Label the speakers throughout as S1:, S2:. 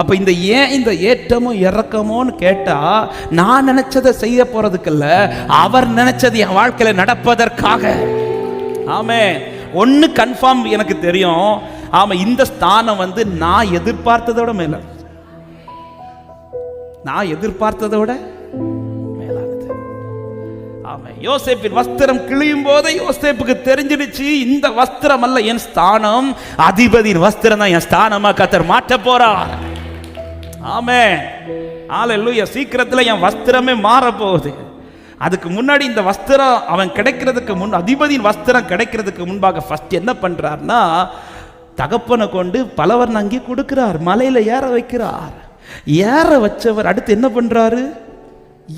S1: அப்ப இந்த ஏன் இந்த ஏற்றமும் இறக்கமோன்னு கேட்டா, நான் நினைச்சதை செய்ய போறதுக்கு இல்ல, அவர் நினைச்சது என் வாழ்க்கையில நடப்பதற்காக. ஆமென். ஒன்னு கன்ஃபார்ம் எனக்கு தெரியும், ஆமா, இந்த ஸ்தானம் நான் எதிர்பார்த்ததோட மேல, நான் எதிர்பார்த்ததோட மேலானது. ஆமா, யோசேப்பின் வஸ்திரம் கிழியும் போது யோசேப்புக்கு தெரிஞ்சிடுச்சு, இந்த வஸ்திரம் அல்ல என் ஸ்தானம், அதிபதியின் வஸ்திரம் தான் என் ஸ்தானமா கர்த்தர் மாற்ற போறார். ஆமென். ஹல்லேலூயா. சீக்கிரத்தில் என் வஸ்திரமே மாற போகுது. அதுக்கு முன்னாடி இந்த வஸ்திரம் அவன் கிடைக்கிறதுக்கு முன், அதிபதியின் வஸ்திரம் கிடைக்கிறதுக்கு முன்பாக ஃபர்ஸ்ட் என்ன பண்றார்னா, தகப்பனை கொண்டு பலவர் அங்கே கொடுக்கிறார், மலையில ஏற வைக்கிறார். ஏற வச்சவர் அடுத்து என்ன பண்றாரு,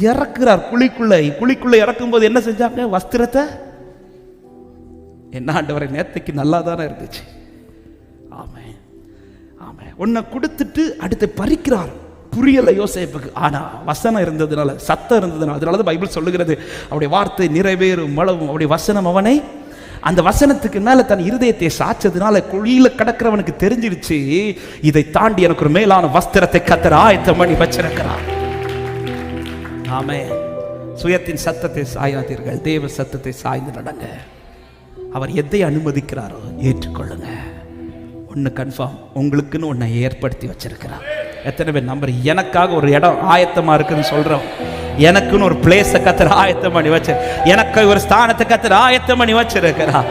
S1: இறக்குறார் குழிக்குள்ள இறக்கும் போது என்ன செஞ்சாங்க, வஸ்திரத்தை. என்ன ஆண்டவரை, நேத்தைக்கு நல்லா தானே இருந்துச்சு. ஆமே ஆமே. உன்னை கொடுத்துட்டு அடுத்து பறிக்கிறார். புரியல யோசேப்புக்கு, ஆனா வசனம் இருந்ததுனால, சத்தம் இருந்ததுனால, அதனாலதான் பைபிள் சொல்லுகிறது, அவருடைய வார்த்தை நிறைவேறும் அளவும் அவருடைய வசனம் அவனை, அந்த வசனத்துக்கு மேல தன் இருதயத்தை சாச்சதுனால குழியில கடக்கிறவனுக்கு தெரிஞ்சிருச்சு, இதை தாண்டி எனக்கு ஒரு மேலான வஸ்திரத்தை கர்த்தர் ஆயத்தம் பண்ணி வச்சிருக்கிறார். ஆமென். சுயத்தின் சத்தத்தை சாயாதீர்கள், தேவ சத்தத்தை சாய்ந்து நடங்க. அவர் எதை அனுமதிக்கிறாரோ ஏற்றுக்கொள்ளுங்க. ஒன்னு கன்ஃபார்ம், உங்களுக்குன்னு ஒன்னை ஏற்படுத்தி வச்சிருக்கிறார். எத்தனை பேர் நம்பர், எனக்காக ஒரு இடம் ஆயத்தமா இருக்குன்னு சொல்றோம். எனக்குன்னு ஒரு பிளேஸை கர்த்தர் ஆயத்தம் பண்ணி வச்சு, எனக்கு ஒரு ஸ்தானத்தை கர்த்தர் ஆயத்தம் பண்ணி வச்சிருக்கிறார்.